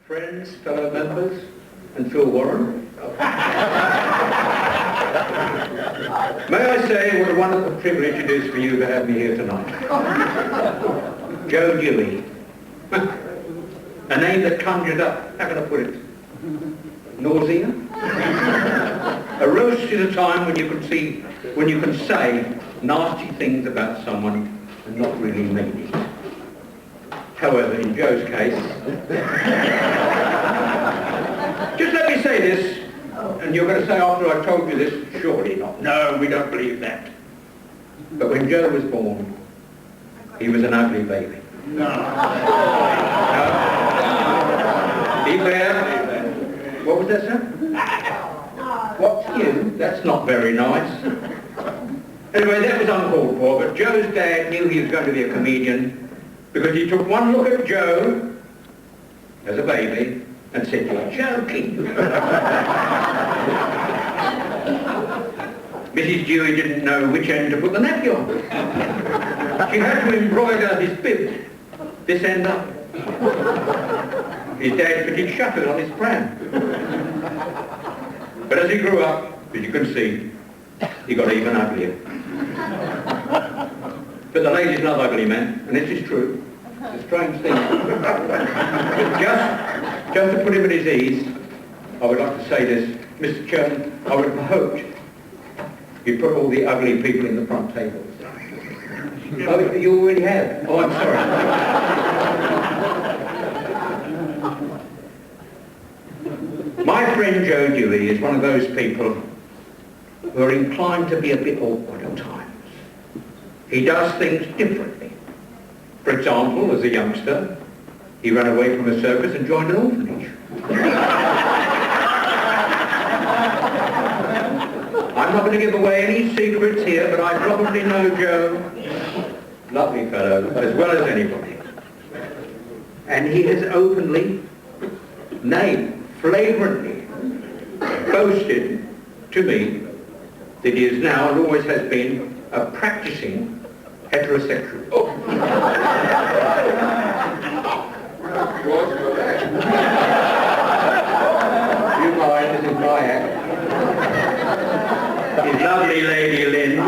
friends, fellow members, and Phil Warren. May I say what a wonderful privilege it is for you to have me here tonight. Joe Dewey. A name that conjured up, how can I put it, nausea? A roast is a time when you can say nasty things about someone and not really mean it. However, in Joe's case, just let me say this, and you're going to say after I've told you this, surely not. No, we don't believe that. But when Joe was born, he was an ugly baby. No. Be fair? What was that, sir? What's you? That's not very nice. Anyway, that was uncalled for, but Joe's dad knew he was going to be a comedian because he took one look at Joe as a baby and said, "You're joking." Mrs. Dewey didn't know which end to put the nappy on. She had to embroider his bib, this end up. His dad fitted shutters on his pram. But as he grew up, as you can see, he got even uglier. But the ladies love ugly men, and this is true. It's a strange thing. Just to put him at his ease, I would like to say this. Mr. Chairman, I would have hoped you'd put all the ugly people in the front tables. Oh, you already have? Oh, I'm sorry. My friend Joe Dewey is one of those people who are inclined to be a bit awkward at times. He does things differently. For example, as a youngster, he ran away from a circus and joined an orphanage. I'm not going to give away any secrets here, but I probably know Joe, lovely fellow, as well as anybody. And he has openly, nay, flagrantly boasted to me that he is now and always has been a practicing heterosexual. Oh. You mind, this is my act. His lovely lady Lynn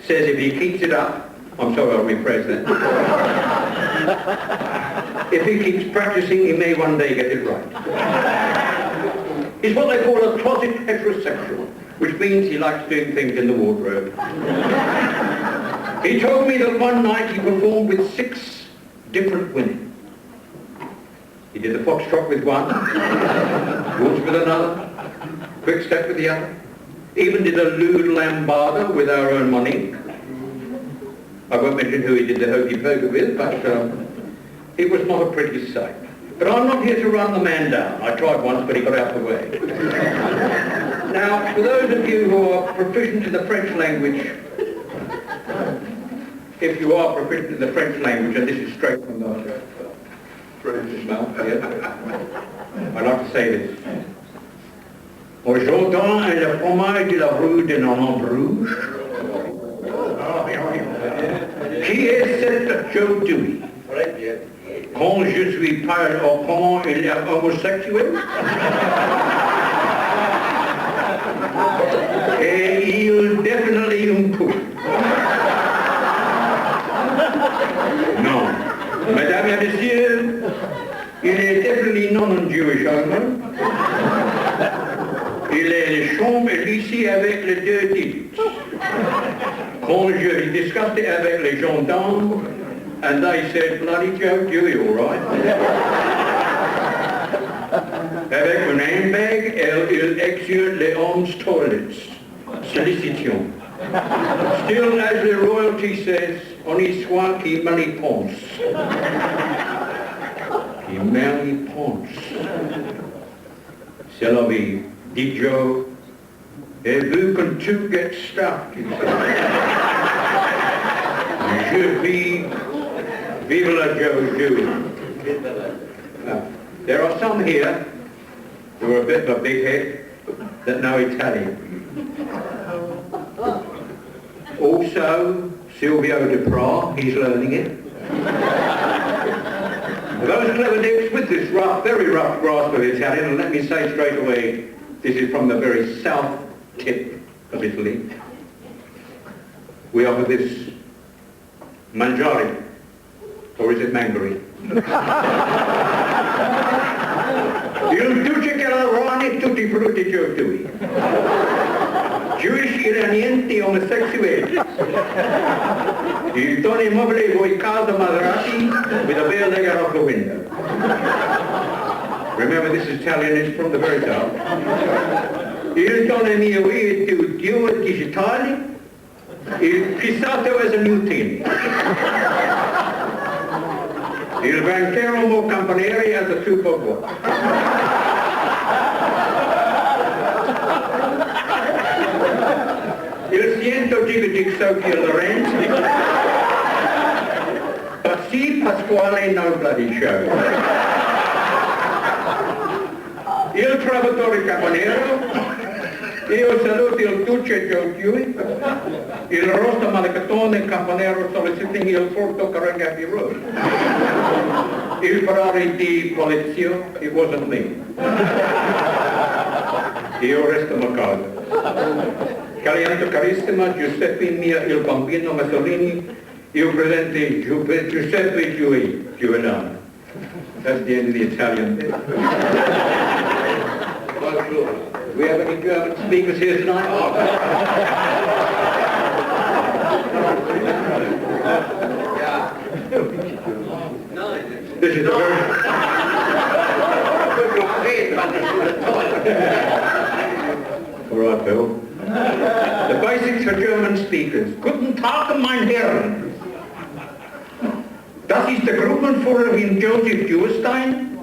says if he keeps it up, I'm sorry, I'll rephrase that. If he keeps practicing, he may one day get it right. He's what they call a closet heterosexual, which means he likes doing things in the wardrobe. He told me that one night he performed with 6 different women. He did the foxtrot with one, waltz with another, quick step with the other, even did a lewd lambada with our own money. I won't mention who he did the hokey pokey with, but it was not a pretty sight. But I'm not here to run the man down. I tried once, but he got out of the way. Now, for those of you who are proficient in the French language, if you are proficient in the French language, and this is straight from the French mouth here, I'd like to say this. Aujourd'hui, le fromage de la rue de Normand-Bruges. Qui est cette Joe Dewey? Quand je suis pas au courant, il est homosexuel. Et il definitely un peu. Non. Mesdames et messieurs, il est definitely non un Jewish owner. Il est les chambres ici avec les 2 titres. Quand je discussed it avec les gendarmes, and they said, "Bloody Joe Dewey, all right." Avec mon handbag, il exure les hommes toilets. Solicitation. Still, as the royalty says, on y soit qui mal y pense. Qui mal y pense. C'est la vie, dit Joe. Et vu que tout gets stuffed, he said. Je vis, vive la Joe Dewey. Now, there are some here who are a bit of a big head that know Italian. Also, Silvio de Pra, he's learning it. Those clever dicks with this rough, very rough grasp of Italian, and let me say straight away, this is from the very south tip of Italy. We offer this mangiare, or is it mangari? Il duce che lavorano tutti i frutti giovani. Jewish iranienti homosexuali. Il tono immobile voi casa Maserati with a veil layer off the window. Remember, this Italian is from the very south. Il tono mio è più Dio digitale. Il pissato as a new teen. Il banchero mo campaneri as a super boy. Il siento gigadig Sofia Lorenzi. Passi Pasquale no bloody show. Il trovatore campanero. Io saluto il duce Joe il rosto malecatone campanero soliciting il forte Carangapi Road. Il Ferrari di Polizio, it wasn't me. Io resto a casa. Calianto carissima, Giuseppe mia il bambino Mussolini, io presente Giuseppe Giuliano. That's the end of the Italian bit. Do we have any German speakers here tonight? Oh. This is a very... All right, Bill. The basics for German speakers. Guten Tag, mein Herren. Das ist der Gruppenführer in Joseph Jewestein.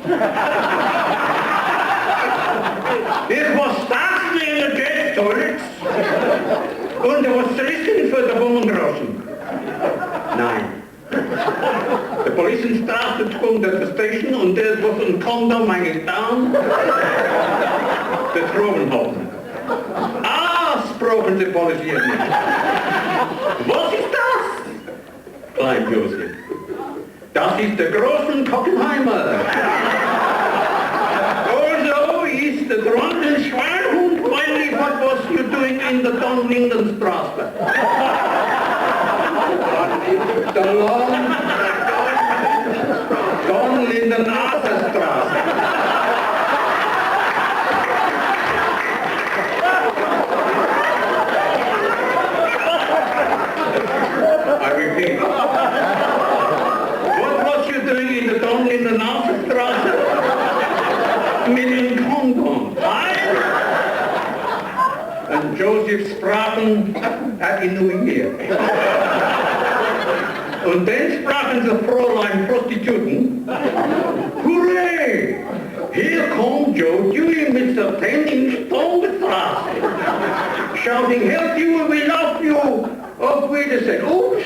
It was started in the jet toilets and there was listening for the Bombengrossen. Nein. The police started to come to the station and there was a condom hanging down. The Drogenhofen. Ah, sprachen the police at me. Was ist das? Klein Joseph. Das ist der großen Cockenheimer. The drunken Schweinhund, finally, what was you doing in the Don Lindenstraße? The long Don Lindenstraße. I repeat. What was you doing in the Don Lindenstraße? Mit Kongong. And Joseph sprachen Happy New Year. Und dann sprachen sie Fräulein Prostituten. Hooray! Here comes Joe Dewey mit der 10-inch Tongestraße. Shouting, help you, we love you. Auf Wiedersehen. Oops!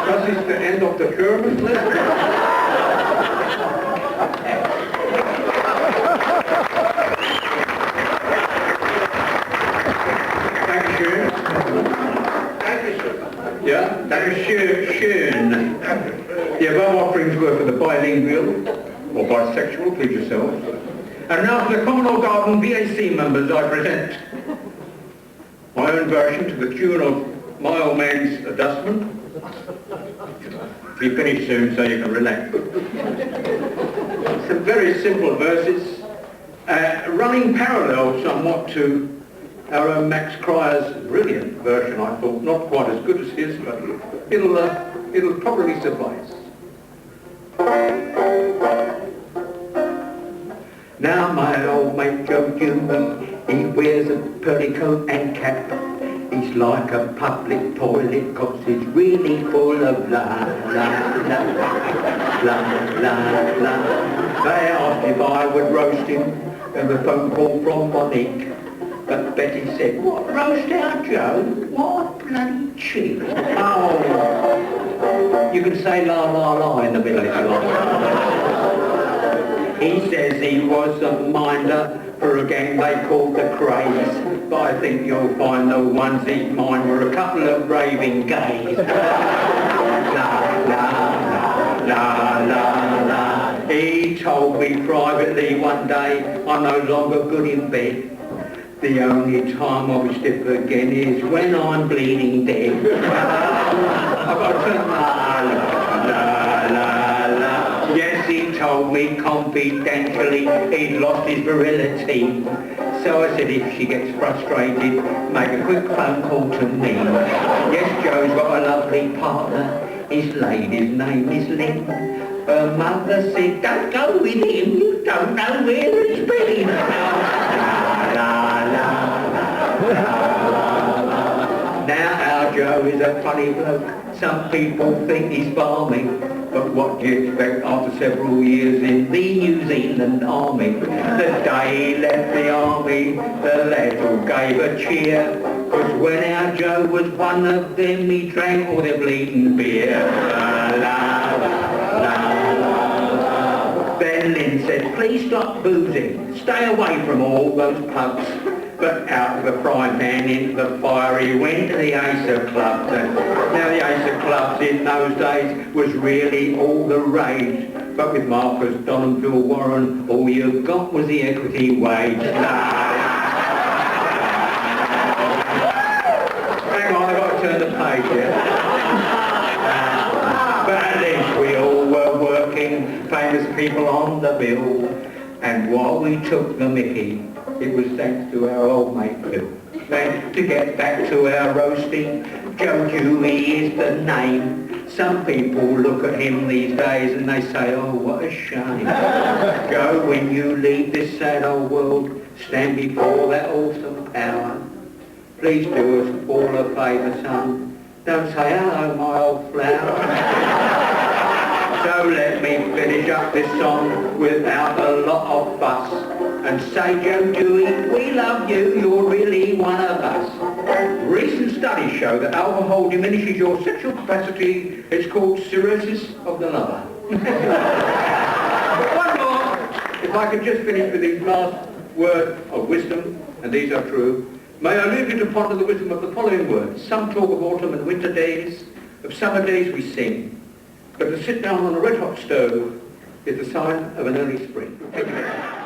Das ist the end of the German lesson. Yeah, that is schön. The above offerings were for the bilingual or bisexual, please yourself. And now for the Communal Garden VAC members, I present my own version to the tune of My Old Man's Dustman. Be finished soon so you can relax. Some very simple verses, running parallel somewhat to our own Max Cryer's brilliant version, I thought. Not quite as good as his, but it'll probably suffice. Now my old mate Joe Jumbo, he wears a pearly coat and cap. He's like a public toilet, 'cause he's really full of la, la, la, la, la, la. They asked if I would roast him, and the phone call from Monique. But Betty said, what, roast our Joe? What bloody cheek. Oh, you can say la la la in the middle if you like. He says he was a minder for a gang they called the Craze. But I think you'll find the ones he'd mind were a couple of raving gays. La la la la la la. He told me privately one day I'm no longer good in bed. The only time I will slip again is when I'm bleeding dead. I've got to turn la. Yes, he told me confidentially he'd lost his virility. So I said if she gets frustrated, make a quick phone call to me. Yes, Joe's got a lovely partner. His lady's name is Lynn. Her mother said, don't go with him, you don't know where he's been. Now our Joe is a funny bloke. Some people think he's balmy. But what do you expect after several years in the New Zealand Army? The day he left the army, the lads all gave a cheer. 'Cause when our Joe was one of them, he drank all their bleeding beer. Then Lynn said, please stop boozing. Stay away from all those pubs. But out of the frying pan into the fire he went to the Ace of Clubs. Now the Ace of Clubs in those days was really all the rage. But with Marcus, Don and Bill Warren, all you got was the equity wage. Hang on, I've got to turn the page here. But at least we all were working, famous people on the bill. And while we took the mickey, it was thanks to our old mate Bill. Then to get back to our roasting, Joe Dewey is the name. Some people look at him these days and they say, oh, what a shame. Joe, when you leave this sad old world, stand before that awesome power. Please do us all a favour, son. Don't say, hello, my old flower. So let me finish up this song without a lot of fuss and say, Joe Dewey, we love you, you're really one of us. Recent studies show that alcohol diminishes your sexual capacity. It's called cirrhosis of the lover. But one more, if I could just finish with these last words of wisdom, and these are true. May I leave you to ponder the wisdom of the following words. Some talk of autumn and winter days, of summer days we sing. But to sit down on a red-hot stove is the sign of an early spring. Thank you very much.